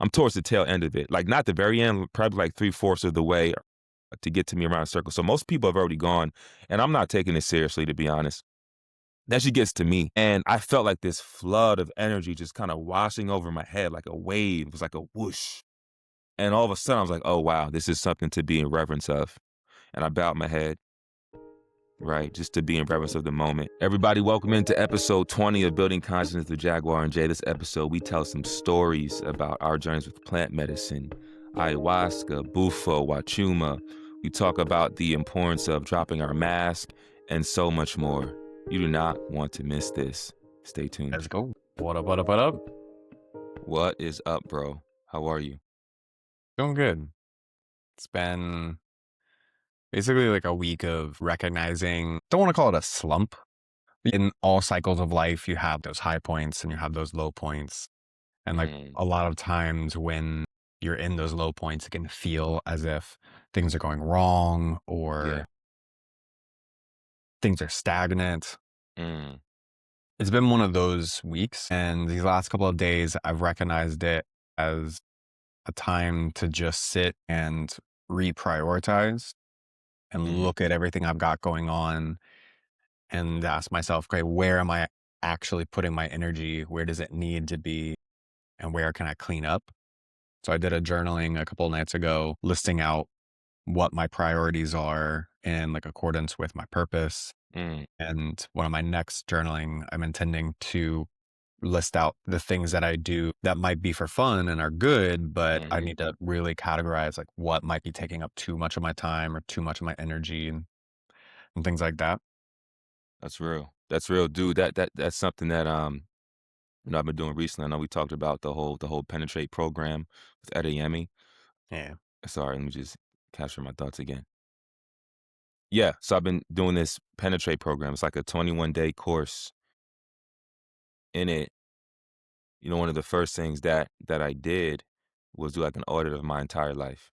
I'm towards the tail end of it. Like not the very end, probably like 3/4 of the way to get to me around a circle. So most people have already gone, and I'm not taking it seriously, to be honest. Then she gets to me, and I felt like this flood of energy just kind of washing over my head like a wave. It was like a whoosh. And all of a sudden, I was like, oh, wow, this is something to be in reverence of. And I bowed my head, right, just to be in reverence of the moment. Everybody, welcome into episode 20 of Building Consciousness with Jaguar and Jay. This episode, we tell some stories about our journeys with plant medicine, ayahuasca, Bufo, Wachuma. We talk about the importance of dropping our mask and so much more. You do not want to miss this. Stay tuned. Let's go. What up, what up, what up? What is up, bro? How are you? Doing good. It's been basically like a week of recognizing, don't want to call it a slump. In all cycles of life, you have those high points and you have those low points. And like a lot of times when you're in those low points, it can feel as if things are going wrong or things are stagnant. Mm. It's been one of those weeks. And these last couple of days, I've recognized it as a time to just sit and reprioritize and look at everything I've got going on and ask myself, okay, where am I actually putting my energy? Where does it need to be? And where can I clean up? So I did a journaling a couple of nights ago, listing out what my priorities are in like accordance with my purpose. And one of my next journaling, I'm intending to list out the things that I do that might be for fun and are good, but I need to really categorize like what might be taking up too much of my time or too much of my energy and things like that. That's real. That's real, dude. That's something that I've been doing recently. I know we talked about the whole penetrate program with Adeyemi. Yeah. Sorry, let me just capture my thoughts again. Yeah, so I've been doing this penetrate program. It's like a 21-day course. In it, one of the first things that I did was do like an audit of my entire life,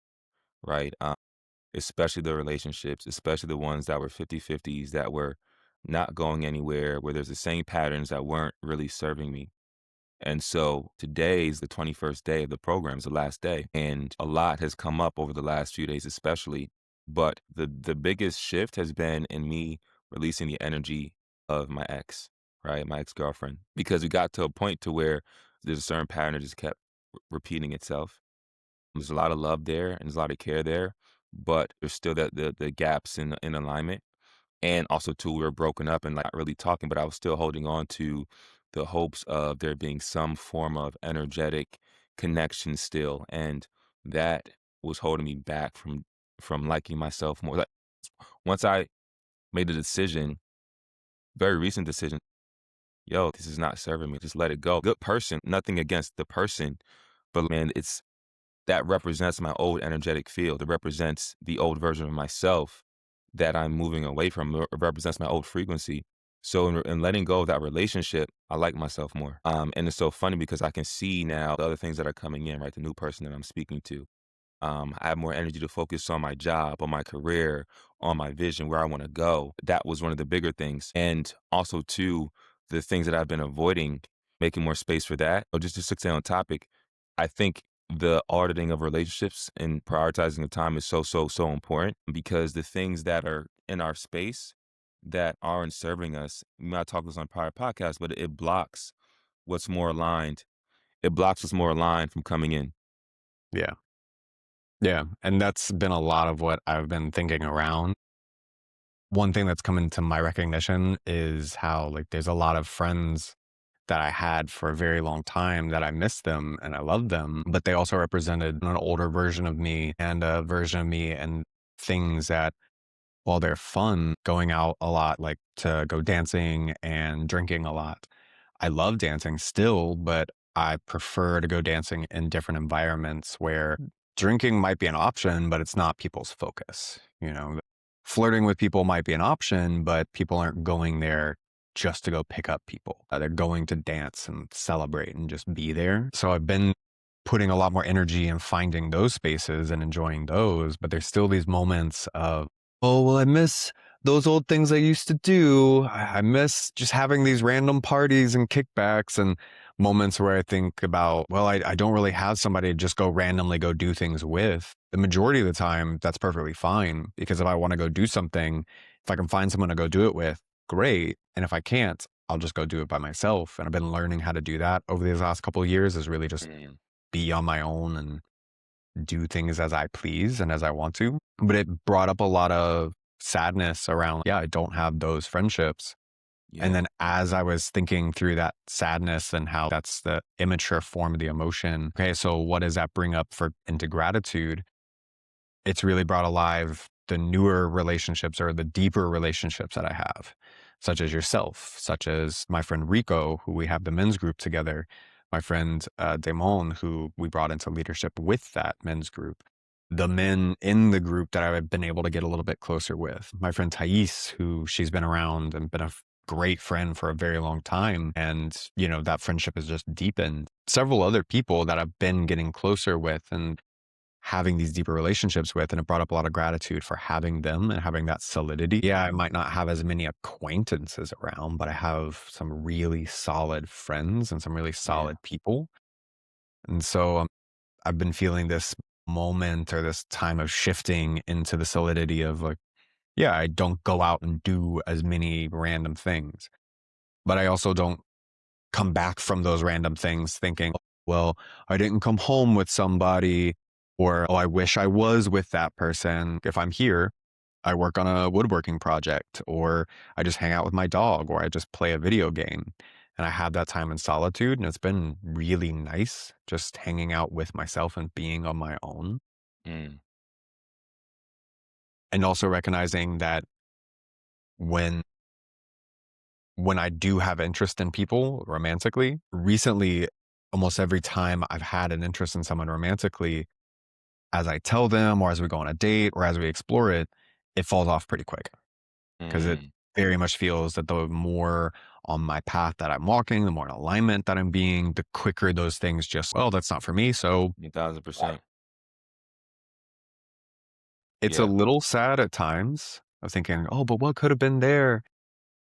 right? Especially the relationships, especially the ones that were 50-50s that were not going anywhere, where there's the same patterns that weren't really serving me. And so today's the 21st day of the program, is the last day. And a lot has come up over the last few days, especially. But the biggest shift has been in me releasing the energy of my ex, right? My ex-girlfriend. Because we got to a point to where there's a certain pattern that just kept repeating itself. There's a lot of love there and there's a lot of care there, but there's still the gaps in alignment. And also too, we were broken up and like not really talking, but I was still holding on to the hopes of there being some form of energetic connection still. And that was holding me back from liking myself more. Like once I made a decision, very recent decision, yo, this is not serving me. Just let it go. Good person, nothing against the person, but man, that represents my old energetic field. It represents the old version of myself that I'm moving away from. It represents my old frequency. So in letting go of that relationship, I like myself more. And it's so funny because I can see now the other things that are coming in, right? The new person that I'm speaking to. I have more energy to focus on my job, on my career, on my vision, where I want to go. That was one of the bigger things. And also too, the things that I've been avoiding, making more space for that. Or just to stay on topic, I think the auditing of relationships and prioritizing the time is so important because the things that are in our space that aren't serving us, we might talk this on prior podcasts, but it blocks what's more aligned. It blocks what's more aligned from coming in. Yeah. Yeah. And that's been a lot of what I've been thinking around. One thing that's come into my recognition is how like there's a lot of friends that I had for a very long time that I miss them and I love them, but they also represented an older version of me and a version of me and things that while they're fun, going out a lot, like to go dancing and drinking a lot. I love dancing still, but I prefer to go dancing in different environments where drinking might be an option, but it's not people's focus. Flirting with people might be an option, but people aren't going there just to go pick up people. They're going to dance and celebrate and just be there. So I've been putting a lot more energy in finding those spaces and enjoying those, but there's still these moments of, oh, well, I miss those old things I used to do. I miss just having these random parties and kickbacks. And moments where I think about, well, I don't really have somebody to just go randomly go do things with. The majority of the time, that's perfectly fine because if I want to go do something, if I can find someone to go do it with, great. And if I can't, I'll just go do it by myself. And I've been learning how to do that over these last couple of years is really just Mm, be on my own and do things as I please and as I want to. But it brought up a lot of sadness around, yeah, I don't have those friendships. And yeah. then as I was thinking through that sadness and how that's the immature form of the emotion, okay, so what does that bring up for into gratitude? It's really brought alive the newer relationships or the deeper relationships that I have, such as yourself, such as my friend Rico, who we have the men's group together, my friend Damon, who we brought into leadership with that men's group, the men in the group that I've been able to get a little bit closer with, my friend Thais, who she's been around and been a great friend for a very long time. And, you know, that friendship has just deepened. Several other people that I've been getting closer with. And having these deeper relationships with, and it brought up a lot of gratitude for having them and having that solidity. Yeah, I might not have as many acquaintances around, but I have some really solid friends and some really Yeah. solid people. And so I've been feeling this moment or this time of shifting into the solidity of like, yeah, I don't go out and do as many random things, but I also don't come back from those random things thinking, well, I didn't come home with somebody, or, oh, I wish I was with that person. If I'm here, I work on a woodworking project, or I just hang out with my dog, or I just play a video game. And I have that time in solitude. And it's been really nice just hanging out with myself and being on my own. Mm, And also recognizing that when when I do have interest in people romantically, recently, almost every time I've had an interest in someone romantically, as I tell them, or as we go on a date, or as we explore it, it falls off pretty quick because it mm, very much feels that the more on my path that I'm walking, the more in alignment that I'm being, the quicker those things just, well, that's not for me. So 1000%. it's a Yeah. little sad at times of thinking, oh, but what could have been there?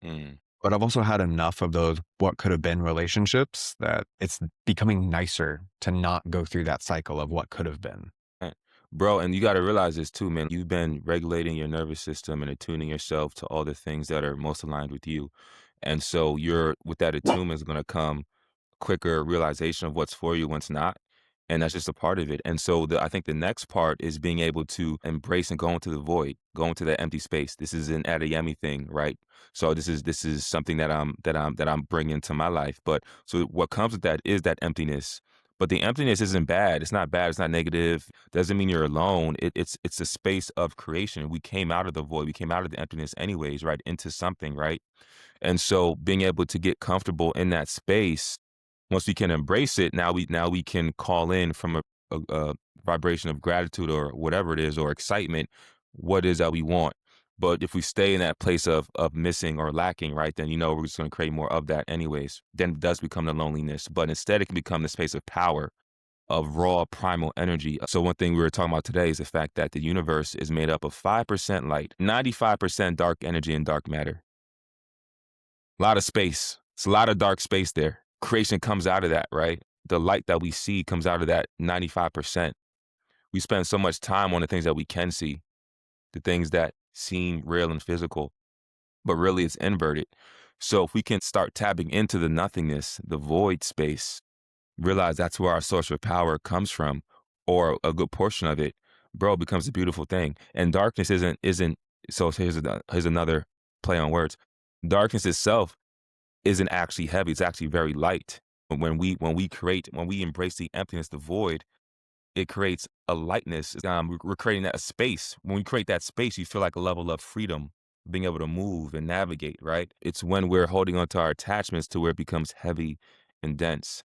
Mm. But I've also had enough of those what could have been relationships that it's becoming nicer to not go through that cycle of what could have been. Eh, Bro, and you got to realize this too, man. You've been regulating your nervous system and attuning yourself to all the things that are most aligned with you. And so you're with that attunement is going to come quicker realization of what's for you, what's not. And that's just a part of it. And so I think the next part is being able to embrace and go into the void, go into that empty space. This is an Adeyemi thing, right? So this is something that I'm bringing to my life. But so what comes with that is that emptiness. But the emptiness isn't bad. It's not bad. It's not negative. Doesn't mean you're alone. It's a space of creation. We came out of the void. We came out of the emptiness anyways, right? Into something, right? And so being able to get comfortable in that space, once we can embrace it, now we can call in from a vibration of gratitude or whatever it is or excitement, what is that we want. But if we stay in that place of missing or lacking, right, then we're just going to create more of that anyways. Then it does become the loneliness. But instead, it can become the space of power, of raw primal energy. So one thing we were talking about today is the fact that the universe is made up of 5% light, 95% dark energy and dark matter. A lot of space. It's a lot of dark space there. Creation comes out of that, right? The light that we see comes out of that 95%. We spend so much time on the things that we can see, the things that seem real and physical, but really it's inverted. So if we can start tapping into the nothingness, the void space, realize that's where our source of power comes from, or a good portion of it, bro, it becomes a beautiful thing. And darkness isn't. So here's another play on words. Darkness itself isn't actually heavy. It's actually very light. When we embrace the emptiness, the void, it creates a lightness. We're creating that space. When we create that space, you feel like a level of freedom, being able to move and navigate. Right? It's when we're holding on to our attachments to where it becomes heavy and dense.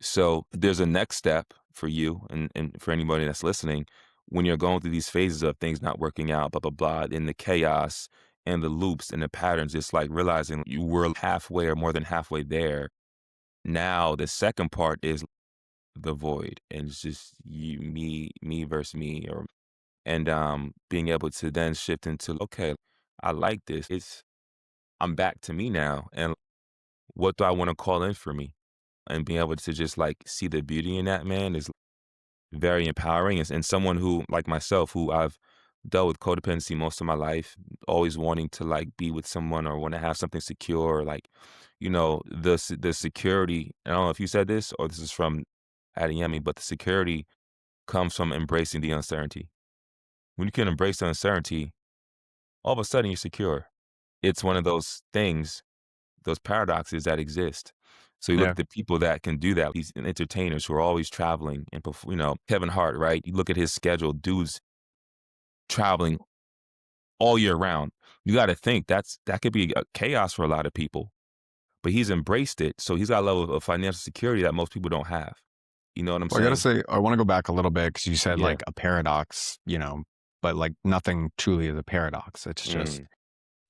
So there's a next step for you and for anybody that's listening when you're going through these phases of things not working out, blah, blah, blah, in the chaos and the loops and the patterns. It's like realizing you were halfway or more than halfway there. Now the second part is the void, and it's just you, me versus me, or and being able to then shift into, okay, I like this. I'm back to me now, and what do I want to call in for me? and being able to just like see the beauty in that man is very empowering. And someone who, like myself, who I've dealt with codependency most of my life, always wanting to like be with someone or want to have something secure, or like, the security. I don't know if you said this or this is from Adeyemi, but the security comes from embracing the uncertainty. When you can embrace the uncertainty, all of a sudden you're secure. It's one of those things, those paradoxes that exist. So you look Yeah. at the people that can do that, these entertainers who are always traveling and, Kevin Hart, right? You look at his schedule, dude's traveling all year round. You got to think that could be a chaos for a lot of people, but he's embraced it. So he's got a level of financial security that most people don't have. You know what I'm Well, I gotta saying? say, I want to go back a little bit because you said Yeah. like a paradox, but like nothing truly is a paradox. It's just Mm,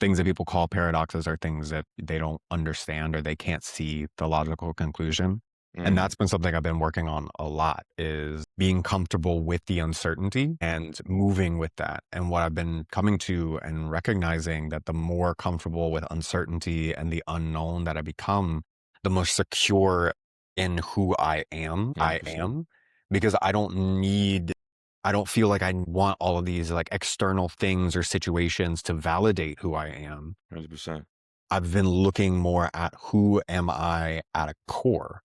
things that people call paradoxes are things that they don't understand or they can't see the logical conclusion. And mm, that's been something I've been working on a lot is being comfortable with the uncertainty and moving with that. And what I've been coming to and recognizing that the more comfortable with uncertainty and the unknown that I become, the more secure in who I 100%. am, because I don't feel like I want all of these like external things or situations to validate who I am. 100%. I've been looking more at who am I at a core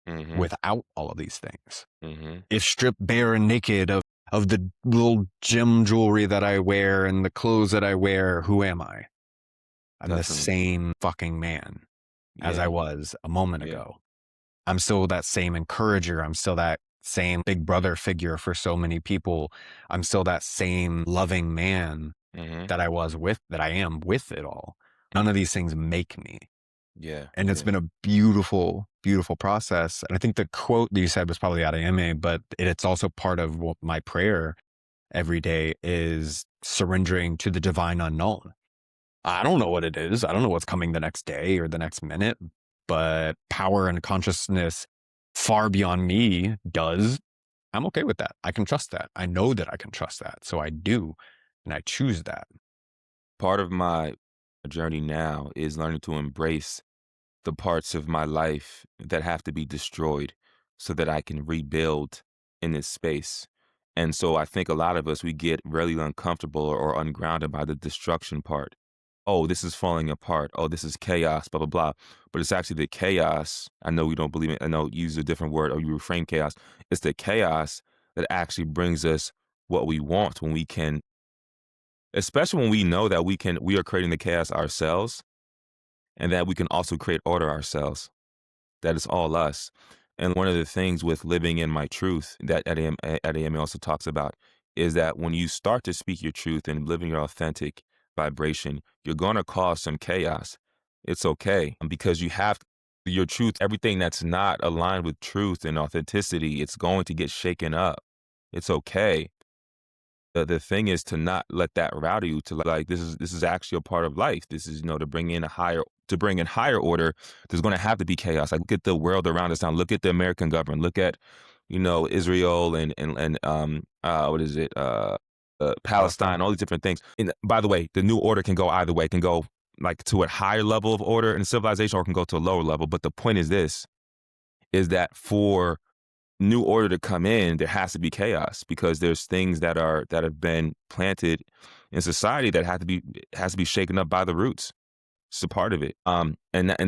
Mm-hmm. without all of these things. Mm-hmm. If stripped bare and naked of the little gem jewelry that I wear and the clothes that I wear, who am I? I'm the Definitely. same fucking man as I Yeah. was a moment Yeah. ago. I'm still that same encourager. I'm still that same big brother figure for so many people. I'm still that same loving man Mm-hmm. that I am with it all. None of these things make me. Yeah. And it's Yeah. been a beautiful, beautiful process. And I think the quote that you said was probably out of MA, but it's also part of what my prayer every day is surrendering to the divine unknown. I don't know what it is. I don't know what's coming the next day or the next minute, but power and consciousness far beyond me does. I'm okay with that. I can trust that. I know that I can trust that. So I do. And I choose that. Part of my journey now is learning to embrace the parts of my life that have to be destroyed so that I can rebuild in this space. And so I think a lot of us, we get really uncomfortable or ungrounded by the destruction part. Oh, this is falling apart. Oh, this is chaos, blah, blah, blah. But it's actually the chaos. I know we don't believe it. I know you use a different word or you reframe chaos. It's the chaos that actually brings us what we want when we can, especially when we know that we are creating the chaos ourselves and that we can also create order ourselves. That is all us. And one of the things with living in my truth that Adeyemi also talks about is that when you start to speak your truth and live in your authentic vibration, you're going to cause some chaos. It's okay because you have your truth. Everything that's not aligned with truth and authenticity, it's going to get shaken up. It's okay. The thing is to not let that rattle you, to like this is actually a part of life. This is, to bring in higher order, there's gonna have to be chaos. Like look at the world around us now. Look at the American government. Look at, Israel and what is it? Palestine. Palestine, all these different things. And by the way, the new order can go either way. It can go like to a higher level of order and civilization, or it can go to a lower level. But the point is this, is that for new order to come in, there has to be chaos because there's things that have been planted in society that has to be shaken up by the roots. It's a part of it. And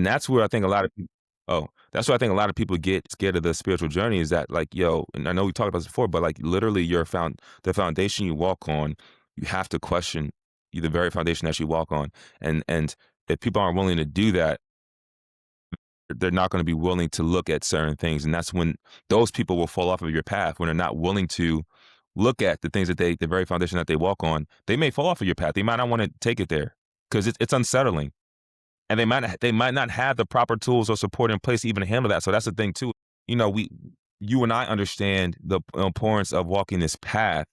that's where I think a lot of people. Oh, that's why I think a lot of people get scared of the spiritual journey is that like, yo, and I know we talked about this before, but like literally the foundation you walk on, you have to question the very foundation that you walk on. And if people aren't willing to do that, they're not going to be willing to look at certain things. And that's when those people will fall off of your path, when they're not willing to look at the things the very foundation that they walk on. They may fall off of your path. They might not want to take it there because it's unsettling. And they might not have the proper tools or support in place to even handle that. So that's the thing too. You and I understand the importance of walking this path.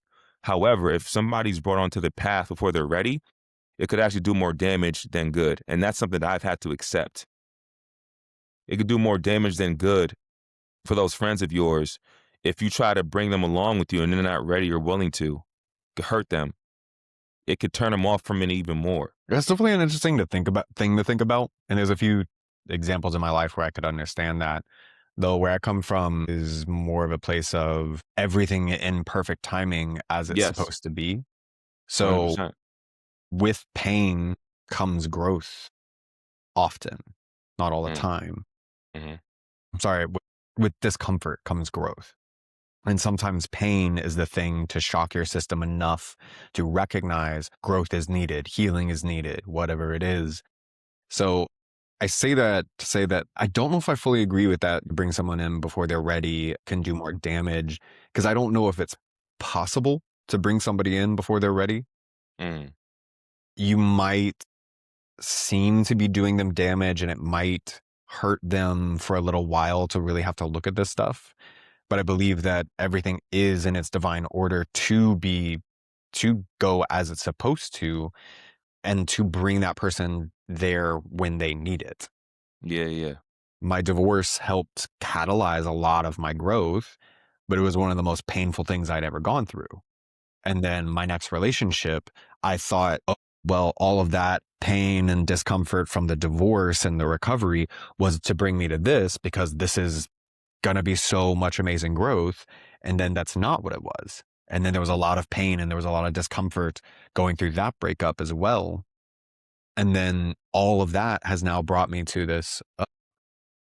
However, if somebody's brought onto the path before they're ready, it could actually do more damage than good. And that's something that I've had to accept. It could do more damage than good for those friends of yours if you try to bring them along with you and they're not ready or willing to. It could hurt them. It could turn them off from it even more. That's definitely an interesting thing to think about. And there's a few examples in my life where I could understand that. Though where I come from is more of a place of everything in perfect timing as it's Yes, supposed to be. So 100%. with pain comes growth often, not all the Mm, time. mhm. I'm sorry, with discomfort comes growth. And sometimes pain is the thing to shock your system enough to recognize growth is needed, healing is needed, whatever it is. So I say that to say that I don't know if I fully agree with that. Bring someone in before they're ready can do more damage because I don't know if it's possible to bring somebody in before they're ready. Mm, You might seem to be doing them damage and it might hurt them for a little while to really have to look at this stuff. But I believe that everything is in its divine order to go as it's supposed to and to bring that person there when they need it. yeah, yeah. My divorce helped catalyze a lot of my growth, but it was one of the most painful things I'd ever gone through. And then my next relationship, I thought, oh, well, all of that pain and discomfort from the divorce and the recovery was to bring me to this because this is going to be so much amazing growth. And then that's not what it was. And then there was a lot of pain and there was a lot of discomfort going through that breakup as well. And then all of that has now brought me to this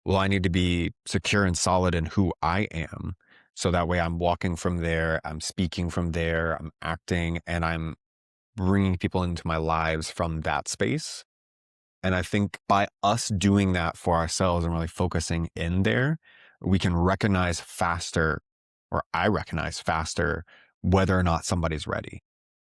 well, I need to be secure and solid in who I am. So that way I'm walking from there, I'm speaking from there, I'm acting, and I'm bringing people into my lives from that space. And I think by us doing that for ourselves and really focusing in there, we can recognize faster, or I recognize faster, whether or not somebody's ready.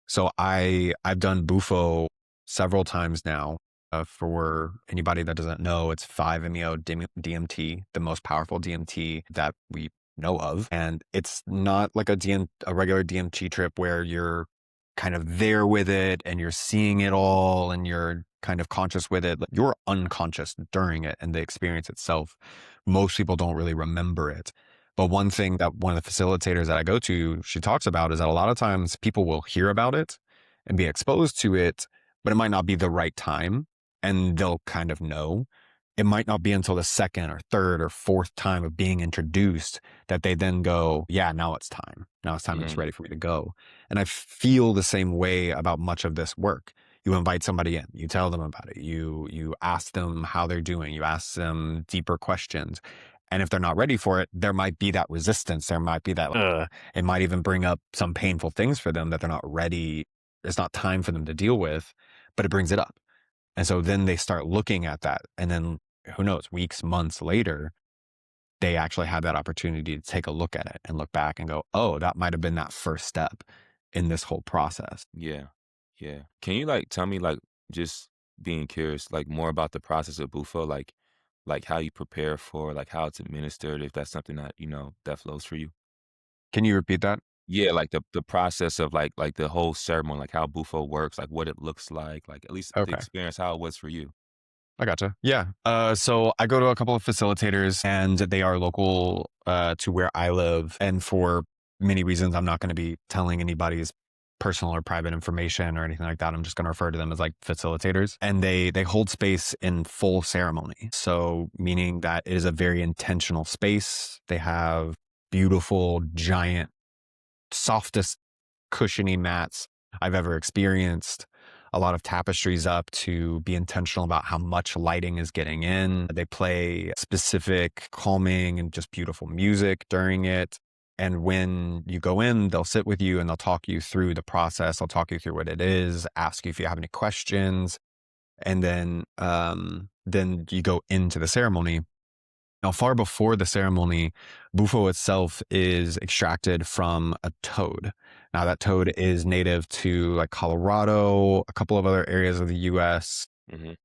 So I've done Bufo several times now. For anybody that doesn't know, it's 5-MeO DMT, the most powerful DMT that we know of, and it's not like a regular DMT trip where you're kind of there with it and you're seeing it all and you're kind of conscious with it. Like, you're unconscious during it and the experience itself. Most people don't really remember it. But one thing that one of the facilitators that I go to, she talks about is that a lot of times people will hear about it and be exposed to it, but it might not be the right time and they'll kind of know. It might not be until the second or third or fourth time of being introduced that they then go, yeah, now it's time. Now it's time. It's Mhm. ready for me to go. And I feel the same way about much of this work. You invite somebody in, you tell them about it, you ask them how they're doing, you ask them deeper questions. And if they're not ready for it, there might be that resistance. There might be that, it might even bring up some painful things for them that they're not ready. It's not time for them to deal with, but it brings it up. And so then they start looking at that. And then who knows, weeks, months later, they actually have that opportunity to take a look at it and look back and go, oh, that might have been that first step in this whole process. Yeah, yeah. Can you, like, tell me, like, just being curious, like, more about the process of Bufo, like, how you prepare for, like, how it's administered, if that's something that, that flows for you? Can you repeat that? Yeah, like, the process of, like, the whole ceremony, like, how Bufo works, like, what it looks like, at least the Okay. experience, how it was for you. I gotcha. Yeah. So I go to a couple of facilitators and they are local to where I live. And for many reasons, I'm not going to be telling anybody's personal or private information or anything like that. I'm just going to refer to them as like facilitators. And they hold space in full ceremony. So meaning that it is a very intentional space. They have beautiful, giant, softest cushiony mats I've ever experienced. A lot of tapestries up to be intentional about how much lighting is getting in. They play specific calming and just beautiful music during it. And when you go in, they'll sit with you and they'll talk you through the process. They'll talk you through what it is, ask you if you have any questions, and then you go into the ceremony. Now, far before the ceremony, bufo itself is extracted from a toad. Now, that toad is native to like Colorado, a couple of other areas of the US, Mhm,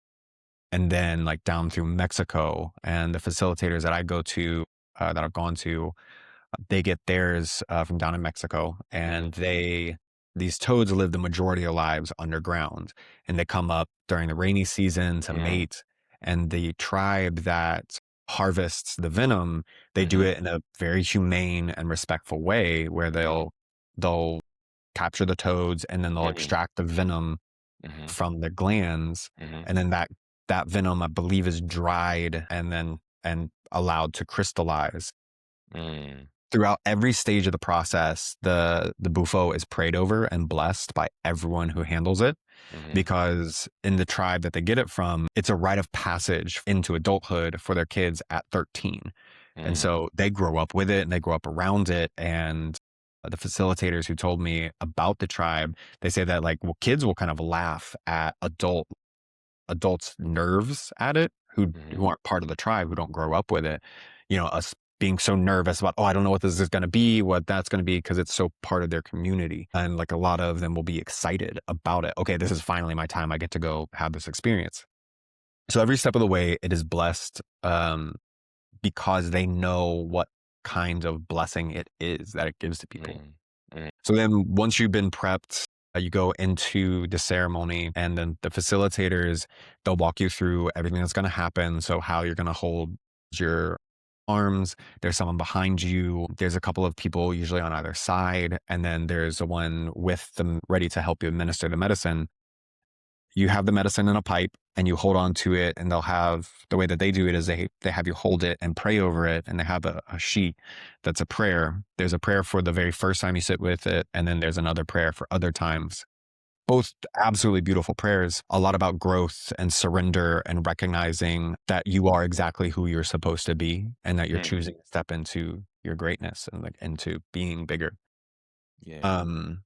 and then like down through Mexico. And the facilitators that I go to, that I've gone to, they get theirs from down in Mexico, mhm, and these toads live the majority of their lives underground, and they come up during the rainy season to mhm, mate. And the tribe that harvests the venom, they do mhm, it in a very humane and respectful way, where mhm, they'll capture the toads and then they'll mhm, extract the venom mhm, from the glands, mhm, and then that venom, I believe, is dried and then and allowed to crystallize. Mm, Throughout every stage of the process, the bufo is prayed over and blessed by everyone who handles it, mhm, because in the tribe that they get it from, it's a rite of passage into adulthood for their kids at 13. And mm, so they grow up with it and they grow up around it. And the facilitators who told me about the tribe, they say that like, well, kids will kind of laugh at adults' nerves at it who mhm, aren't part of the tribe, who don't grow up with it. You know, us being so nervous about, oh, I don't know what this is going to be, what that's going to be, because it's so part of their community. And like a lot of them will be excited about it. Okay, this is finally my time. I get to go have this experience. So every step of the way, it is blessed, because they know what kind of blessing it is that it gives to people. mm, mm, So then once you've been prepped, you go into the ceremony, and then the facilitators, they'll walk you through everything that's going to happen. So how you're going to hold your arms, there's someone behind you, there's a couple of people usually on either side, and then there's the one with them ready to help you administer the medicine. You have the medicine in a pipe and you hold on to it, and they'll have, the way that they do it is they have you hold it and pray over it, and they have a sheet that's a prayer. There's a prayer for the very first time you sit with it, and then there's another prayer for other times. Both absolutely beautiful prayers, a lot about growth and surrender and recognizing that you are exactly who you're supposed to be, and that you're mm, choosing to step into your greatness and like into being bigger. yeah, Um,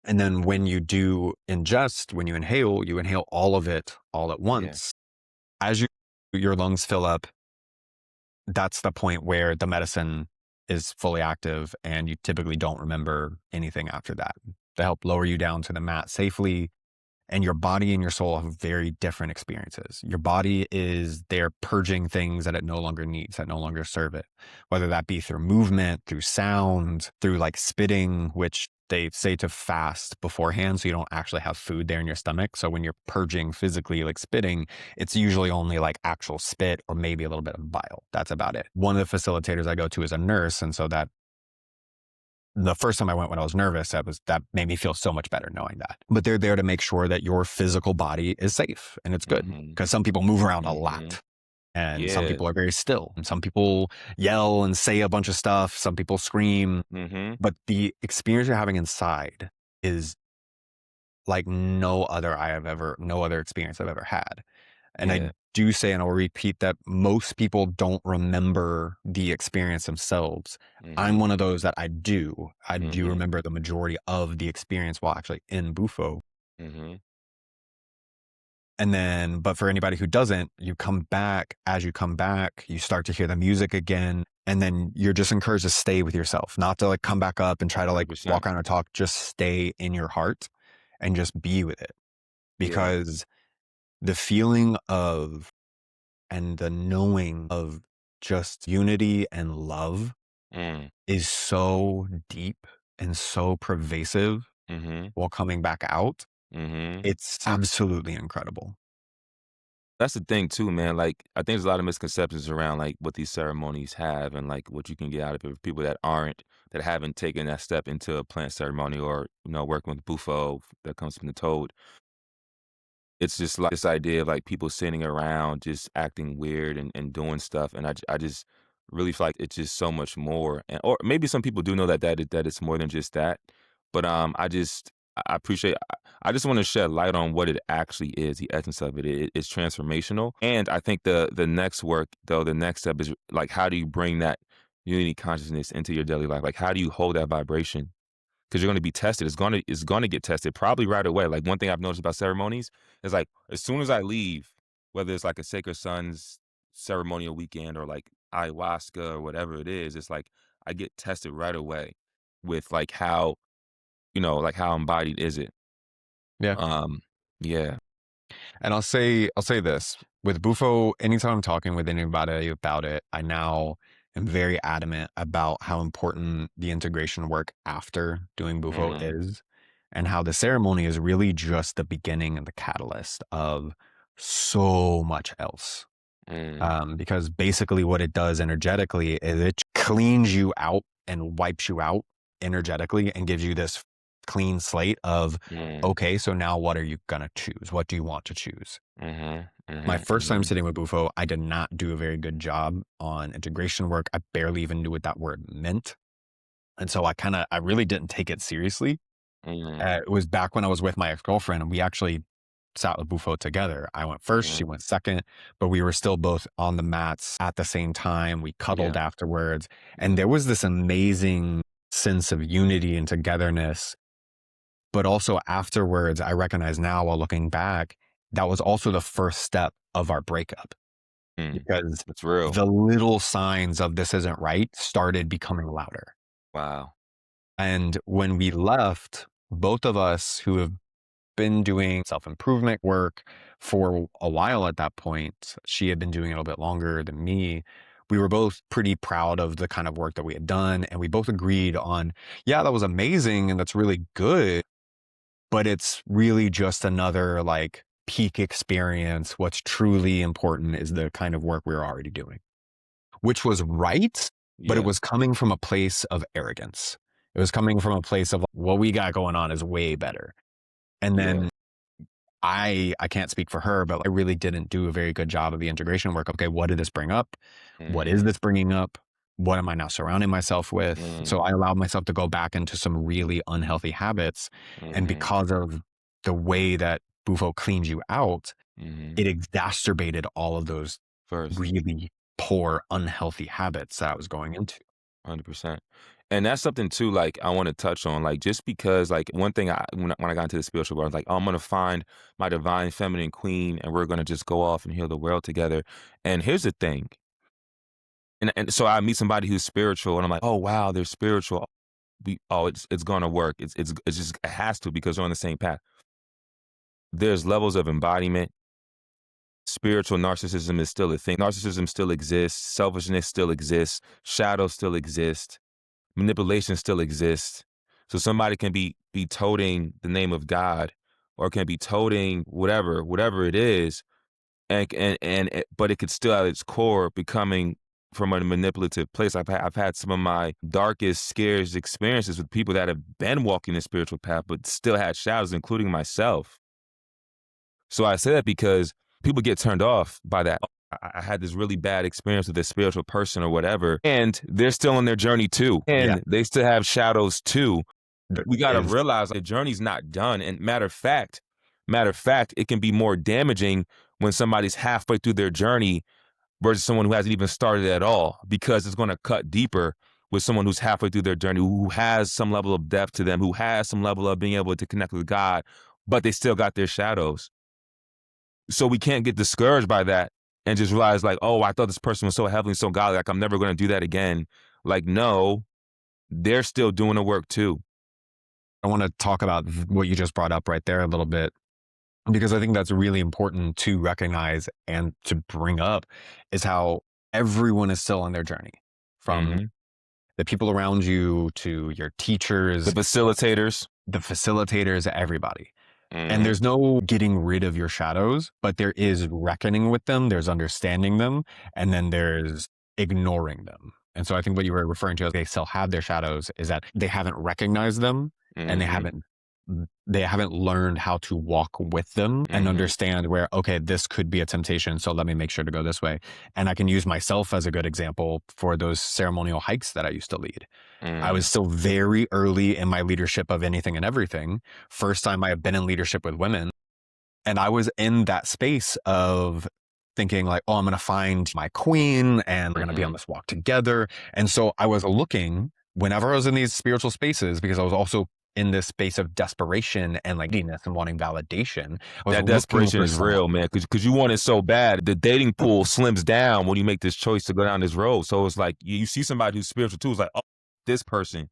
and then when you do ingest, when you inhale all of it all at yeah, once. As your lungs fill up, that's the point where the medicine is fully active, and you typically don't remember anything after that. They help lower you down to the mat safely, and your body and your soul have very different experiences. Your body is there purging things that it no longer needs, that no longer serve it, whether that be through movement, through sound, through like spitting, which they say to fast beforehand so you don't actually have food there in your stomach. So when you're purging physically, like spitting, it's usually only like actual spit or maybe a little bit of bile. That's about it. One of the facilitators I go to is a nurse. And so that the first time I went when I was nervous, that made me feel so much better knowing that. But they're there to make sure that your physical body is safe and it's good, mhm, because some people move around a mhm, lot, and some yeah, people are very still, and some people yell and say a bunch of stuff. Some people scream, mhm, but the experience you're having inside is like no other experience I've ever had. And I yeah, do say, and I'll repeat, that most people don't remember the experience themselves. I'm mhm, one of those that I do. I do mhm, remember the majority of the experience while actually in Bufo. mhm, And then, but for anybody who doesn't, you come back. As you come back, you start to hear the music again. And then you're just encouraged to stay with yourself, not to like come back up and try to like 100%, walk around or talk. Just stay in your heart and just be with it, yeah, because the feeling of and the knowing of just unity and love mm, is so deep and so pervasive mhm, while coming back out. mhm. It's absolutely incredible. That's the thing too, man, like, I think there's a lot of misconceptions around, like, what these ceremonies have and, like, what you can get out of it for people that haven't taken that step into a plant ceremony or, working with Bufo that comes from the toad. It's just like this idea of like people sitting around just acting weird and doing stuff, and I just really feel like it's just so much more, and or maybe some people do know that it's more than just that, but I appreciate I just want to shed light on what it actually is, the essence of it. It's transformational, and I think the next work though, the next step is like how do you bring that unity consciousness into your daily life? Like how do you hold that vibration? Because you're going to be tested. It's going to get tested probably right away. Like one thing I've noticed about ceremonies is like as soon as I leave, whether it's like a Sacred Sons ceremonial weekend or like ayahuasca or whatever it is, it's like I get tested right away with like like how embodied is it? Yeah. Um, yeah. And I'll say this with Bufo, anytime I'm talking with anybody about it, I now am very adamant about how important the integration work after doing Bufo Mm, is, and how the ceremony is really just the beginning and the catalyst of so much else. mm, Because basically what it does energetically is it cleans you out and wipes you out energetically and gives you this clean slate of, Mm. okay, so now what are you going to choose? What do you want to choose? Mhm. My Mhm. first time Mhm. sitting with Bufo, I did not do a very good job on integration work. I barely even knew what that word meant. And so I really didn't take it seriously. Mhm. It was back when I was with my ex-girlfriend and we actually sat with Bufo together. I went first, she Mhm. went second, but we were still both on the mats at the same time. We cuddled Yeah. afterwards. And Yeah. there was this amazing sense of unity and togetherness. But also afterwards, I recognize now while looking back, that was also the first step of our breakup Mm. because That's real. the little signs of this isn't right started becoming louder. Wow. And when we left, both of us who have been doing self improvement work for a while at that point, she had been doing it a little bit longer than me. We were both pretty proud of the kind of work that we had done. And we both agreed on, yeah, that was amazing and that's really good, but it's really just another like peak experience. What's truly important is the kind of work we were already doing, which was right, but it Yeah. was coming from a place of arrogance. It was coming from a place of what we got going on is way better. And Yeah. then I can't speak for her, but I really didn't do a very good job of the integration work. Okay, what did this bring up? What is Mhm. this bringing up? What am I now surrounding myself with? So Mm. I allowed myself to go back into some really unhealthy habits. And Mhm. because of the way that Bufo cleaned you out, Mhm. it exacerbated all of those First. really poor, unhealthy habits that I was going into. 100%. And that's something too, like, I wanna touch on, like, just because, like, one thing when I got into the spiritual world, I was like, "Oh, I'm gonna find my divine feminine queen, and we're gonna just go off and heal the world together." And here's the thing, and so I meet somebody who's spiritual, and I'm like, "Oh, wow, they're spiritual. It's gonna work. It's just it has to because they're on the same path." There's levels of embodiment. Spiritual narcissism is still a thing. Narcissism still exists. Selfishness still exists. Shadows still exist. Manipulation still exists. So somebody can be toting the name of God, or can be toting whatever it is, but it could still at its core becoming from a manipulative place. I've had some of my darkest, scariest experiences with people that have been walking the spiritual path, but still had shadows, including myself. So I say that because people get turned off by that. I had this really bad experience with this spiritual person or whatever, and they're still on their journey too, Yeah. and they still have shadows too. We got to Is realize the journey's not done. And matter of fact, it can be more damaging when somebody's halfway through their journey versus someone who hasn't even started at all, because it's going to cut deeper with someone who's halfway through their journey, who has some level of depth to them, who has some level of being able to connect with God, but they still got their shadows. So we can't get discouraged by that and just realize like, oh, I thought this person was so heavenly, so godly, like I'm never going to do that again. Like, no, they're still doing the work too. I want to talk about what you just brought up right there a little bit because I think that's really important to recognize and to bring up is how everyone is still on their journey, from Hmm. the people around you to your The teachers, facilitators. the facilitators, everybody. And Hmm. there's no getting rid of your shadows, but there is reckoning with them, there's understanding them, and then there's ignoring them. And so I think what you were referring to as they still have their shadows is that they haven't recognized them and Hmm. they haven't learned how to walk with them and Hmm. understand where, okay, this could be a temptation, so let me make sure to go this way. And I can use myself as a good example for those ceremonial hikes that I used to lead. I Hmm. was still very early in my leadership of anything and everything. First time I have been in leadership with women. And I was in that space of thinking like, oh, I'm going to find my queen and we're going to be on Hmm. this walk together. And so I was looking whenever I was in these spiritual spaces, because I was also in this space of desperation and like neediness and wanting validation. I was That looking desperation for is someone. real, man, because you want it so bad. The dating pool slims down when you make this choice to go down this road. So it's like you see somebody who's spiritual too. It's like, oh, this person.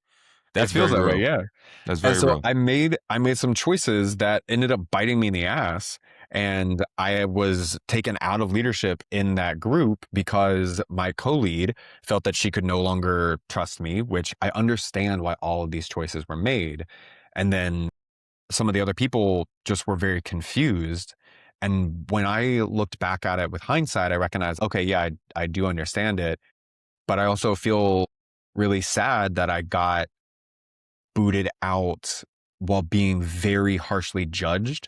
It That's feels very that way. real. Yeah. That's And very so real. I made some choices that ended up biting me in the ass. And I was taken out of leadership in that group because my co-lead felt that she could no longer trust me, which I understand why all of these choices were made. And then some of the other people just were very confused. And when I looked back at it with hindsight, I recognized, okay, yeah, I do understand it. But I also feel really sad that I got booted out while being very harshly judged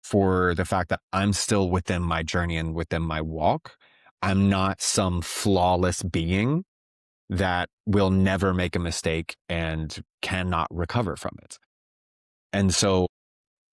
for the fact that I'm still within my journey and within my walk. I'm not some flawless being that will never make a mistake and cannot recover from it. And so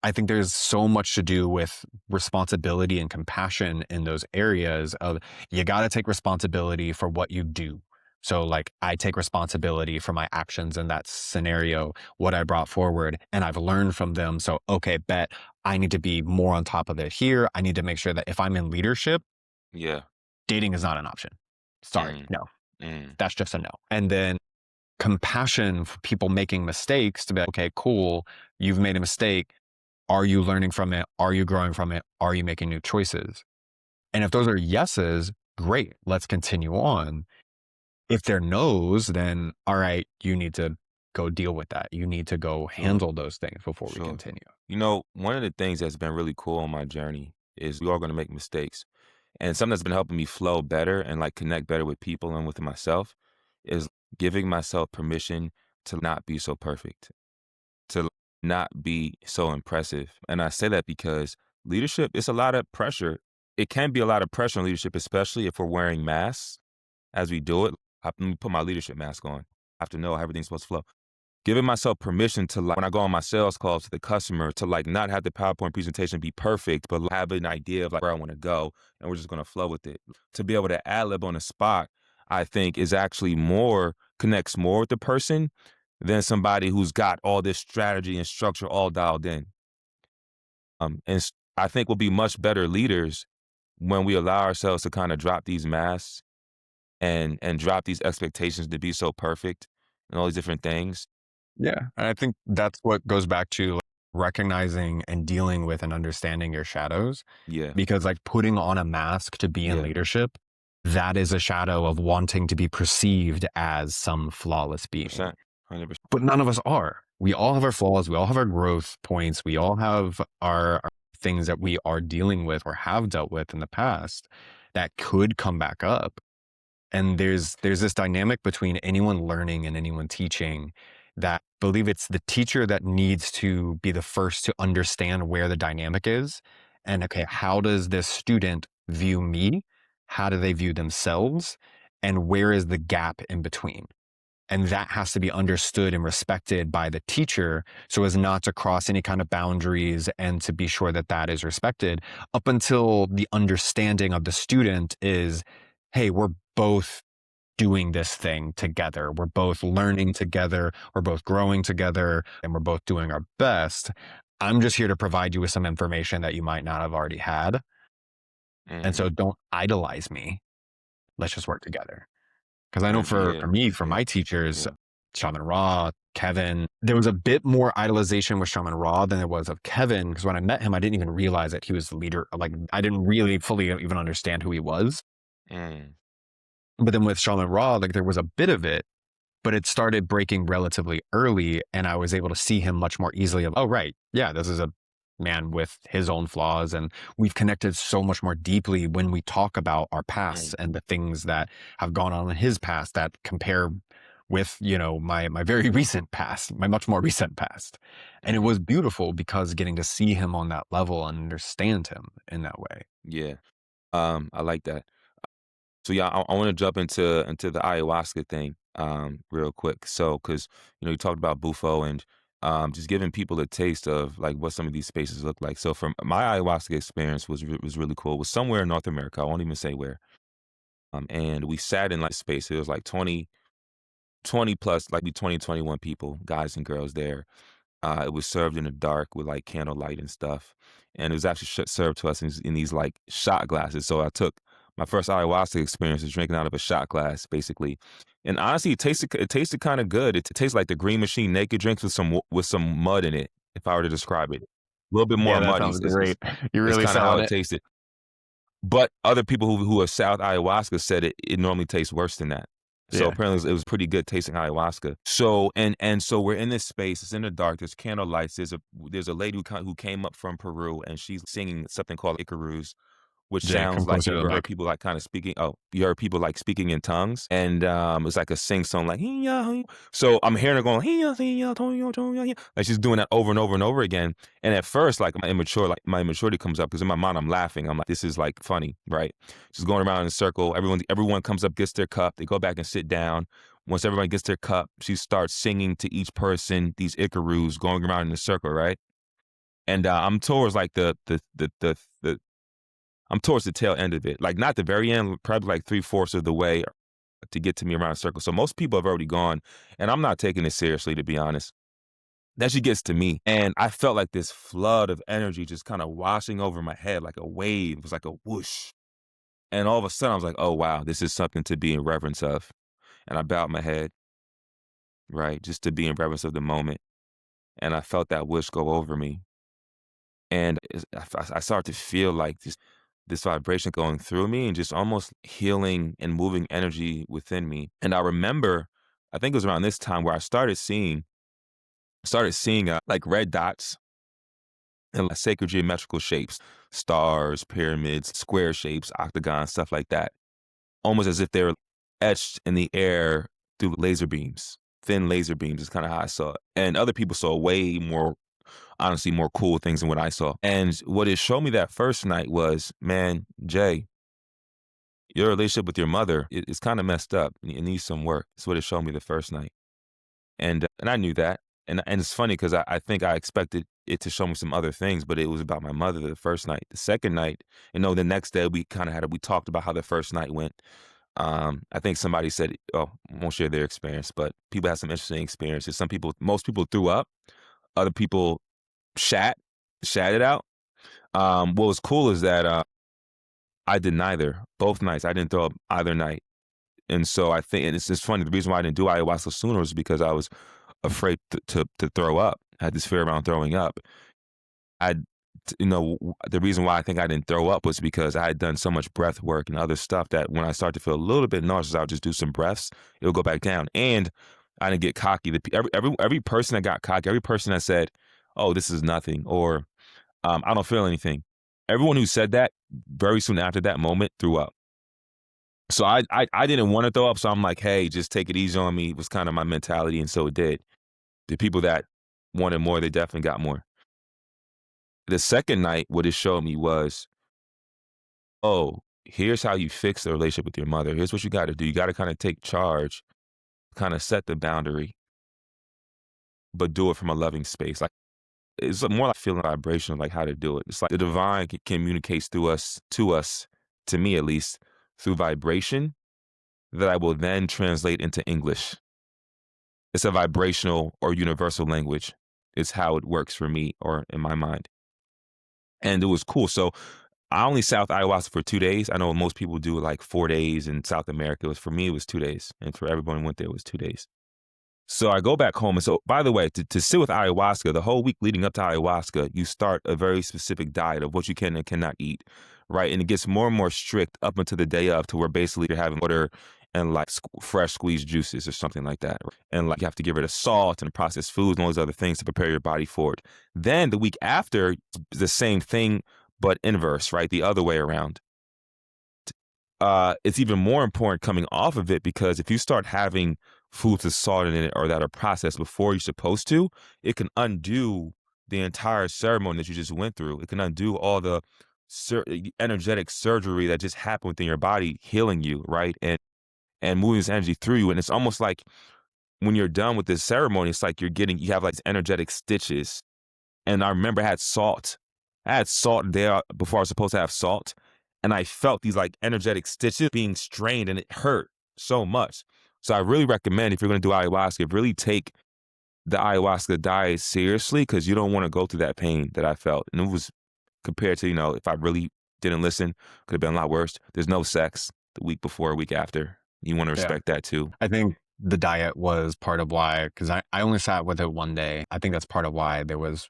I think there's so much to do with responsibility and compassion in those areas of you got to take responsibility for what you do. So, like, I take responsibility for my actions in that scenario, what I brought forward, and I've learned from them. So, okay, bet I need to be more on top of it here. I need to make sure that if I'm in leadership, Yeah. dating is not an option. Sorry, Mm, no, mm. that's just a no. And then compassion for people making mistakes to be like, okay, cool, you've made a mistake. Are you learning from it? Are you growing from it? Are you making new choices? And if those are yeses, great, let's continue on. If they're no's, then all right, you need to go deal with that. You need to go Sure. handle those things before we Sure. continue. One of the things that's been really cool on my journey is we are going to make mistakes. And something that's been helping me flow better and like connect better with people and with myself is giving myself permission to not be so perfect, to not be so impressive. And I say that because leadership is a lot of pressure. It can be a lot of pressure on leadership, especially if we're wearing masks as we do it. Let me put my leadership mask on. I have to know how everything's supposed to flow. Giving myself permission to, like, when I go on my sales calls to the customer, to like not have the PowerPoint presentation be perfect, but have an idea of like where I want to go, and we're just going to flow with it. To be able to ad lib on the spot, I think is actually more connects more with the person than somebody who's got all this strategy and structure all dialed in. I think we'll be much better leaders when we allow ourselves to kind of drop these masks and drop these expectations to be so perfect and all these different things. Yeah. And I think that's what goes back to like, recognizing and dealing with and understanding your shadows. Yeah, Because like putting on a mask to be in yeah, leadership, that is a shadow of wanting to be perceived as some flawless being. 100%. But none of us are. We all have our flaws. We all have our growth points. We all have our things that we are dealing with or have dealt with in the past that could come back up. And there's this dynamic between anyone learning and anyone teaching that I believe it's the teacher that needs to be the first to understand where the dynamic is. And okay, how does this student view me? How do they view themselves? And where is the gap in between? And that has to be understood and respected by the teacher so as not to cross any kind of boundaries and to be sure that that is respected up until the understanding of the student is, hey, we're both doing this thing together. We're both learning together. We're both growing together and we're both doing our best. I'm just here to provide you with some information that you might not have already had. And so Mhm. don't idolize me. Let's just work together. Because I know for Yeah, me, for yeah, my teachers, yeah. Shaman Ra, Kevin, there was a bit more idolization with Shaman Ra than there was of Kevin. Because when I met him, I didn't even realize that he was the leader. Like, I didn't really fully even understand who he was. Mm, But then with Shaman Ra, like, there was a bit of it, but it started breaking relatively early. And I was able to see him much more easily of, oh, right. Yeah, this is a man with his own flaws. And we've connected so much more deeply when we talk about our mm, pasts and the things that have gone on in his past that compare with, my very recent past, my much more recent past. And it mhm. was beautiful because getting to see him on that level and understand him in that way. Yeah, I like that. So, yeah, I wanna jump into the ayahuasca thing, real quick. So, because you talked about Bufo and, just giving people a taste of, like, what some of these spaces look like. So from my ayahuasca experience was really cool. It was somewhere in North America, I won't even say where, and we sat in, like, space. It was, like, 20 plus, like, be 20, 21 people, guys and girls there. It was served in the dark with, like, candlelight and stuff, and it was actually served to us in these, like, shot glasses. So I took my first ayahuasca experience is drinking out of a shot glass, basically, and honestly, it tasted kinda good. It tastes like the Green Machine naked drinks with some mud in it, if I were to describe it. A little bit more Yeah, that muddy sounds is great. You're is really kinda how selling it it. tasted. But other people who have south ayahuasca said it normally tastes worse than that. So Yeah. apparently it was pretty good tasting ayahuasca. So so we're in this space. It's in the dark. There's candle lights. There's a lady who came up from Peru and she's singing something called Icarus which Jay, come sounds like, closer you to the ever heard mic. people like kind of speaking? Oh, you heard people like speaking in tongues, and it's like a sing song, like "Hee-ya, hee-ya." So I'm hearing her going "Hee-ya, hee-ya, to-ya, to-ya, hee-ya." Like she's doing that over and over and over again. And at first, like my immaturity comes up because in my mind I'm laughing. I'm like, this is like funny, right? She's going around in a circle. Everyone comes up, gets their cup. They go back and sit down. Once everybody gets their cup, she starts singing to each person these ikarus going around in a circle, right? And I'm towards like the I'm towards the tail end of it. Like not the very end, probably like three-fourths of the way to get to me around a circle. So most people have already gone, and I'm not taking it seriously, to be honest. Then she gets to me, and I felt like this flood of energy just kind of washing over my head like a wave. It was like a whoosh. And all of a sudden, I was like, oh, wow, this is something to be in reverence of. And I bowed my head, right, just to be in reverence of the moment. And I felt that whoosh go over me. And I started to feel like this vibration going through me and just almost healing and moving energy within me. And I remember, I think it was around this time where I started seeing like red dots and like sacred geometrical shapes, stars, pyramids, square shapes, octagons, stuff like that, almost as if they were etched in the air through laser beams. Thin laser beams is kind of how I saw it. And other people saw way more, honestly, more cool things than what I saw. And what it showed me that first night was, man, Jay, your relationship with your mother is kind of messed up. It needs some work. That's what it showed me the first night. And I knew that. And it's funny because I think I expected it to show me some other things, but it was about my mother the first night. The second night, the next day we kind of we talked about how the first night went. I think somebody said, oh, I won't share their experience, but people had some interesting experiences. Most people threw up. Other people shat it out. What was cool is that I did neither. Both nights, I didn't throw up either night. And so I think, and it's just funny, the reason why I didn't do ayahuasca sooner was because I was afraid to throw up. I had this fear around throwing up. I, the reason why I think I didn't throw up was because I had done so much breath work and other stuff that when I started to feel a little bit nauseous, I would just do some breaths. It would go back down. And I didn't get cocky. Every person that got cocky, every person that said, oh, this is nothing, or I don't feel anything. Everyone who said that very soon after that moment threw up. So I didn't want to throw up. So I'm like, hey, just take it easy on me was kind of my mentality. And so it did. The people that wanted more, they definitely got more. The second night, what it showed me was, oh, here's how you fix the relationship with your mother. Here's what you got to do. You got to kind of take charge, kind of set the boundary, but do it from a loving space. Like it's more like feeling vibration of like how to do it. It's like the divine communicates through us, to me at least, through vibration that I will then translate into English. It's a vibrational or universal language. It's how it works for me or in my mind. And it was cool. So I only sat with ayahuasca for 2 days. I know most people do like 4 days in South America. For me, it was 2 days. And for everyone who went there, it was 2 days. So I go back home. And so, by the way, to sit with ayahuasca, the whole week leading up to ayahuasca, you start a very specific diet of what you can and cannot eat, right? And it gets more and more strict up until the day of, to where basically you're having water and like fresh squeezed juices or something like that. And like you have to get rid of salt and processed foods and all those other things to prepare your body for it. Then the week after, the same thing, but inverse, right? The other way around. It's even more important coming off of it, because if you start having foods with salt in it or that are processed before you're supposed to, it can undo the entire ceremony that you just went through. It can undo all the energetic surgery that just happened within your body, healing you, right? And moving this energy through you. And it's almost like when you're done with this ceremony, it's like you have like energetic stitches. And I remember I had salt. I had salt there before I was supposed to have salt. And I felt these like energetic stitches being strained, and it hurt so much. So I really recommend, if you're going to do ayahuasca, really take the ayahuasca diet seriously, because you don't want to go through that pain that I felt. And it was compared to, if I really didn't listen, could have been a lot worse. There's no sex the week before, a week after. You want to Yeah. respect that too. I think the diet was part of why, because I only sat with it one day. I think that's part of why there was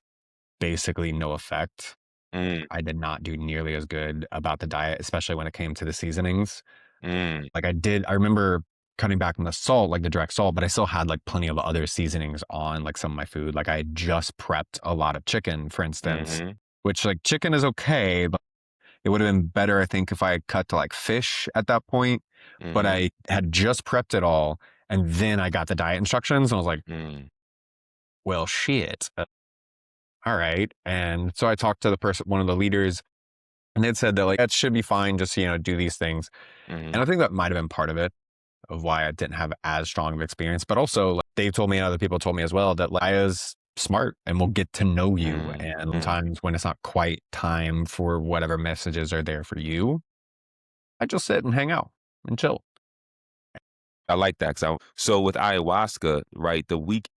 basically no effect. Mm, I did not do nearly as good about the diet, especially when it came to the seasonings. mm, Like I remember cutting back on the salt, like the direct salt, but I still had like plenty of other seasonings on like some of my food. Like I had just prepped a lot of chicken, for instance, mm-hmm. which like chicken is okay, but It would have been better, I think, if I had cut to like fish at that point, but Mhm. I had just prepped it all. And then I got the diet instructions and I was like, Mm. well, shit. All right. And so I talked to the person, one of the leaders, and they said that like, that should be fine. Just, do these things. And Mhm. I think that might have been part of it, of why I didn't have as strong of experience. But also, like, they told me and other people told me as well that like, Aya's smart and will get to know you. Mm. And Mm. sometimes when it's not quite time for whatever messages are there for you, I just sit and hang out and chill. I like that. So with ayahuasca, right, the week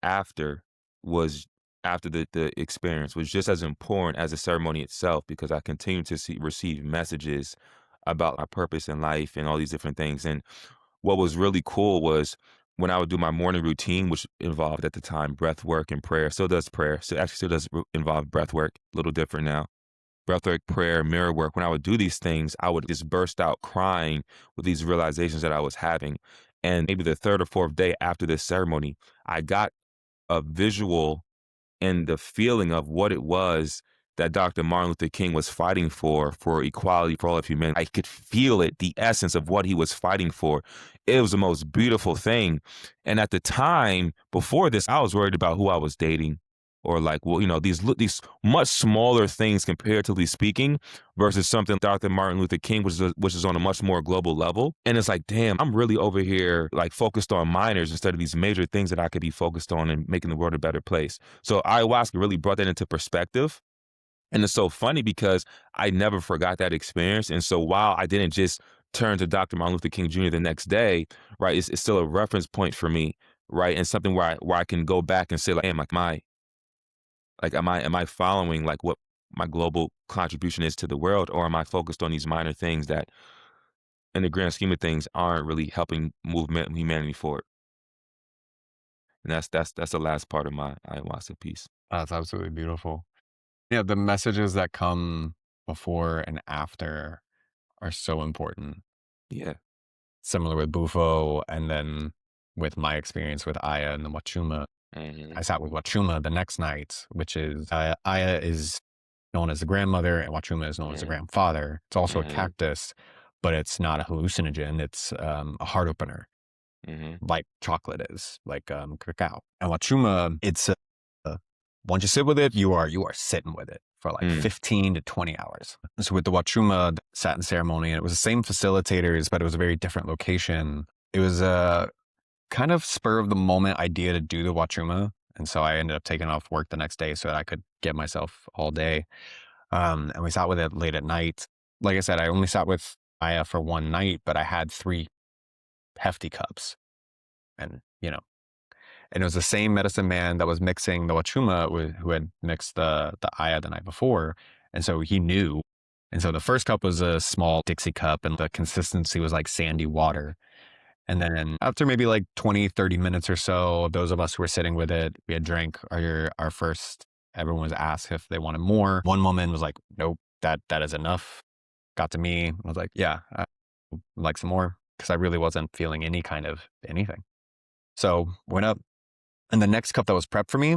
was after the experience was just as important as the ceremony itself because I continued to receive messages about my purpose in life and all these different things. And what was really cool was when I would do my morning routine, which involved at the time breath work and prayer. Still does prayer. So actually still does involve breath work. A little different now. Breathwork, prayer, mirror work, when I would do these things, I would just burst out crying with these realizations that I was having. And maybe the third or fourth day after this ceremony, I got a visual and the feeling of what it was that Dr. Martin Luther King was fighting for equality for all of humanity. I could feel it, the essence of what he was fighting for. It was the most beautiful thing. And at the time, before this, I was worried about who I was dating or like, well, these much smaller things comparatively speaking versus something Dr. Martin Luther King, which is on a much more global level. And it's like, damn, I'm really over here like focused on minors instead of these major things that I could be focused on and making the world a better place. So ayahuasca really brought that into perspective. And it's so funny because I never forgot that experience. And so while I didn't just turn to Dr. Martin Luther King Jr. the next day, right, it's still a reference point for me, right? And something where I can go back and say, like, am am I following like what my global contribution is to the world, or am I focused on these minor things that in the grand scheme of things aren't really helping move humanity forward? And that's the last part of my ayahuasca piece. That's absolutely beautiful. Yeah, the messages that come before and after are so important. Yeah. Similar with Bufo, and then with my experience with Aya and the Wachuma. I Mhm. sat with Wachuma the next night, which is Aya is known as the grandmother and Wachuma is known as the Mhm. grandfather. It's also a Mhm. cactus, but it's not a hallucinogen. It's a heart opener, Mhm. like chocolate is, like cacao. And Wachuma, it's uh, once you sit with it, you are sitting with it for like Mm. 15 to 20 hours. So with the Wachuma satin ceremony, and it was the same facilitators, but it was a very different location. It was a kind of spur of the moment idea to do the Wachuma. And so I ended up taking off work the next day so that I could get myself all day. And we sat with it late at night. Like I said, I only sat with Aya for one night, but I had three hefty cups. And, and it was the same medicine man that was mixing the Wachuma who had mixed the Aya the night before. And so he knew. And so the first cup was a small Dixie cup, and the consistency was like sandy water. And then after maybe like 20, 30 minutes or so, those of us who were sitting with it, we had drank our first. Everyone was asked if they wanted more. One woman was like, nope, that is enough. Got to me. I was like, yeah, I would like some more because I really wasn't feeling any kind of anything. So went up, and the next cup that was prepped for me,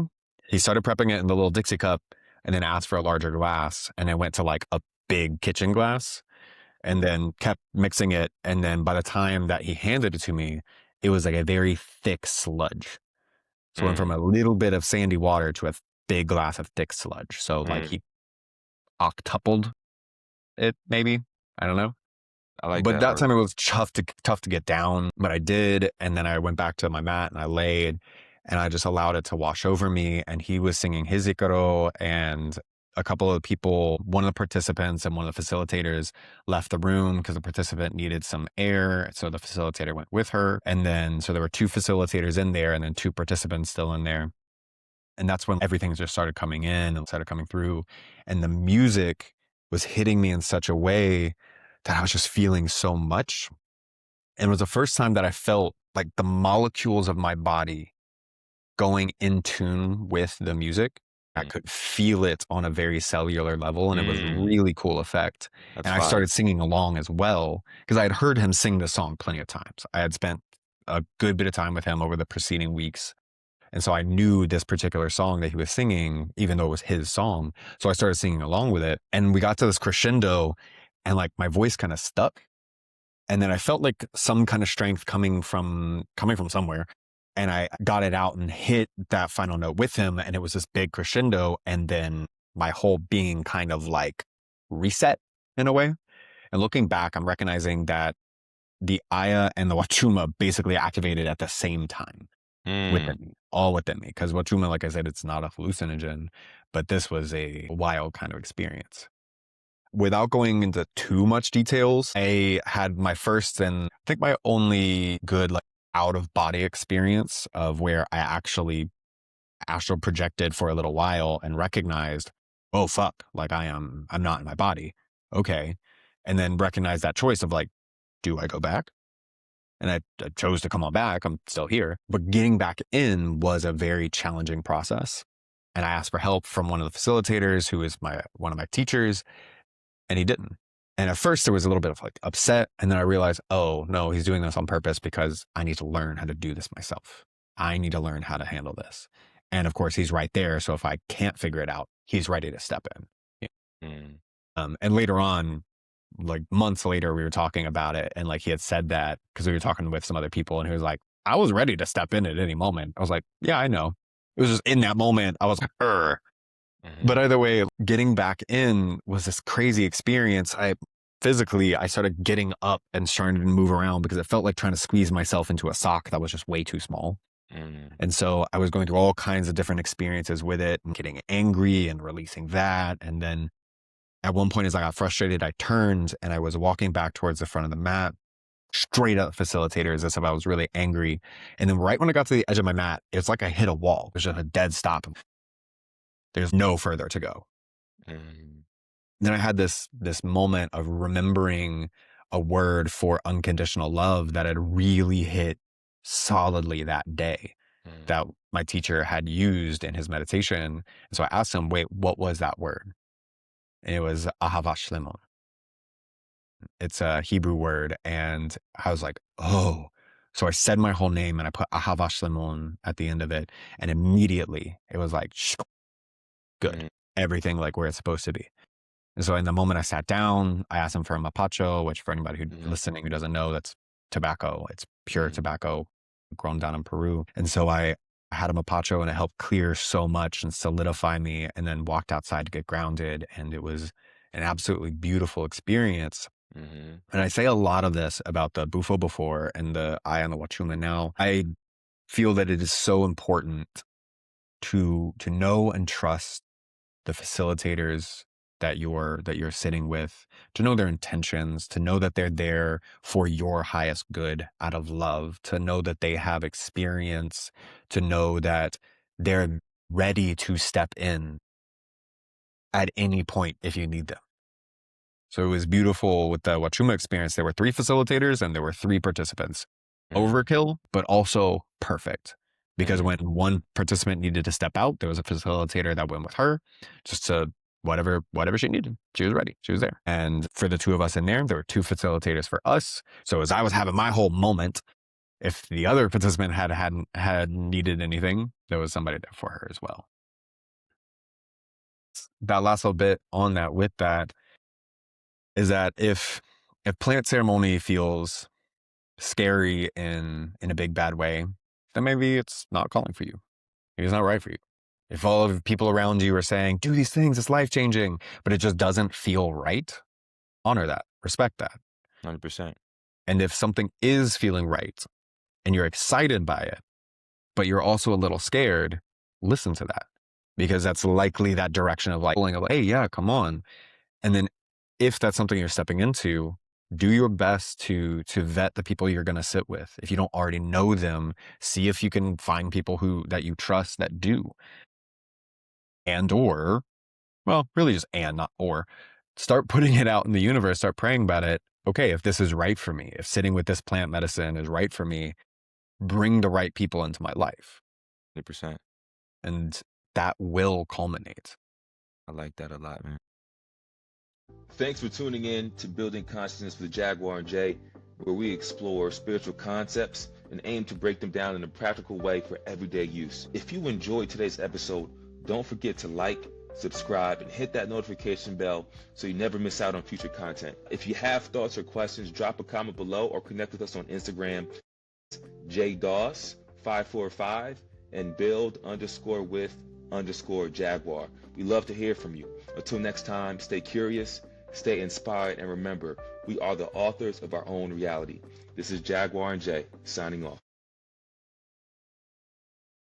he started prepping it in the little Dixie cup and then asked for a larger glass. And I went to like a big kitchen glass and then kept mixing it. And then by the time that he handed it to me, it was like a very thick sludge. So it went from Mm. a little bit of sandy water to a big glass of thick sludge. So like Mm. he octupled it, maybe. I don't know. I like But that that word. time it was tough to get down, but I did. And then I went back to my mat and I laid and I just allowed it to wash over me. And he was singing his Ikaro, and a couple of people, one of the participants and one of the facilitators left the room because the participant needed some air. So the facilitator went with her. And then, so there were two facilitators in there and then two participants still in there. And that's when everything just started coming in and started coming through. And the music was hitting me in such a way that I was just feeling so much. And it was the first time that I felt like the molecules of my body going in tune with the music. I Mm. could feel it on a very cellular level, and it was a Mm. really cool effect. That's And I fire. started singing along as well because I had heard him sing the song plenty of times. I had spent a good bit of time with him over the preceding weeks. And so I knew this particular song that he was singing, even though it was his song. So I started singing along with it. And we got to this crescendo, and like my voice kind of stuck. And then I felt like some kind of strength coming from somewhere. And I got it out and hit that final note with him. And it was this big crescendo. And then my whole being kind of like reset in a way. And looking back, I'm recognizing that the Aya and the Wachuma basically activated at the same time Mm. within me, all within me. Because Wachuma, like I said, it's not a hallucinogen, but this was a wild kind of experience. Without going into too much details, I had my first and I think my only good like out of body experience of where I actually astral projected for a little while and recognized, oh fuck, like I'm not in my body. Okay. And then recognize that choice of like, do I go back? And I chose to come on back. I'm still here. But getting back in was a very challenging process. And I asked for help from one of the facilitators who is one of my teachers, and he didn't. And at first there was a little bit of like upset. And then I realized, oh no, he's doing this on purpose because I need to learn how to do this myself. I need to learn how to handle this. And of course he's right there. So if I can't figure it out, he's ready to step in. Mm. And later on, like months later, we were talking about it. And like he had said that because we were talking with some other people and he was like, I was ready to step in at any moment. I was like, yeah, I know. It was just in that moment, I was like, But either way, getting back in was this crazy experience. I started getting up and starting to move around because it felt like trying to squeeze myself into a sock that was just way too small. And so I was going through all kinds of different experiences with it and getting angry and releasing that. And then at one point, as I got frustrated, I turned and I was walking back towards the front of the mat, straight up facilitators as if I was really angry. And then right when I got to the edge of my mat, it's like I hit a wall. There's just a dead stop. There's no further to go. Then I had this moment of remembering a word for unconditional love that had really hit solidly that day that my teacher had used in his meditation. And so I asked him, wait, what was that word? And it was ahavash limon. It's a Hebrew word. And I was like, oh. So I said my whole name and I put ahavash limon at the end of it. And immediately it was like, good. Everything like where it's supposed to be. And so in the moment I sat down, I asked him for a mapacho, which for anybody who's listening who doesn't know, that's tobacco. It's pure tobacco grown down in Peru. And so I had a mapacho and it helped clear so much and solidify me, and then walked outside to get grounded. And it was an absolutely beautiful experience. And I say a lot of this about the Bufo before and the Aya and the Wachuma now. I feel that it is so important to know and trust the facilitators that you're sitting with, to know their intentions, to know that they're there for your highest good out of love, to know that they have experience, to know that they're ready to step in at any point if you need them. So it was beautiful with the Wachuma experience. There were 3 facilitators and there were 3 participants. Overkill, but also perfect. Because when one participant needed to step out, there was a facilitator that went with her just to whatever she needed. She was ready. She was there. And for the 2 of us in there were 2 facilitators for us. So as I was having my whole moment, if the other participant had needed anything, there was somebody there for her as well. That last little bit on that with that is that if plant ceremony feels scary in a big bad way, then maybe it's not calling for you. Maybe it's not right for you. If all of the people around you are saying, do these things, it's life-changing, but it just doesn't feel right, honor that, respect that. 100%. And if something is feeling right and you're excited by it, but you're also a little scared, listen to that. Because that's likely that direction of like, hey, yeah, come on. And then if that's something you're stepping into, do your best to vet the people you're going to sit with. If you don't already know them, see if you can find people that you trust that do. And or, well, really just and, not or. Start putting it out in the universe, start praying about it. Okay, if this is right for me, if sitting with this plant medicine is right for me, bring the right people into my life. 100%. And that will culminate. I like that a lot, man. Thanks for tuning in to Building Consciousness with Jaguar and Jay, where we explore spiritual concepts and aim to break them down in a practical way for everyday use. If you enjoyed today's episode, don't forget to like, subscribe, and hit that notification bell so you never miss out on future content. If you have thoughts or questions, drop a comment below or connect with us on Instagram, jdoss545 and build_with_Jaguar. We love to hear from you. Until next time, stay curious, stay inspired, and remember, we are the authors of our own reality. This is Jaguar and Jay, signing off.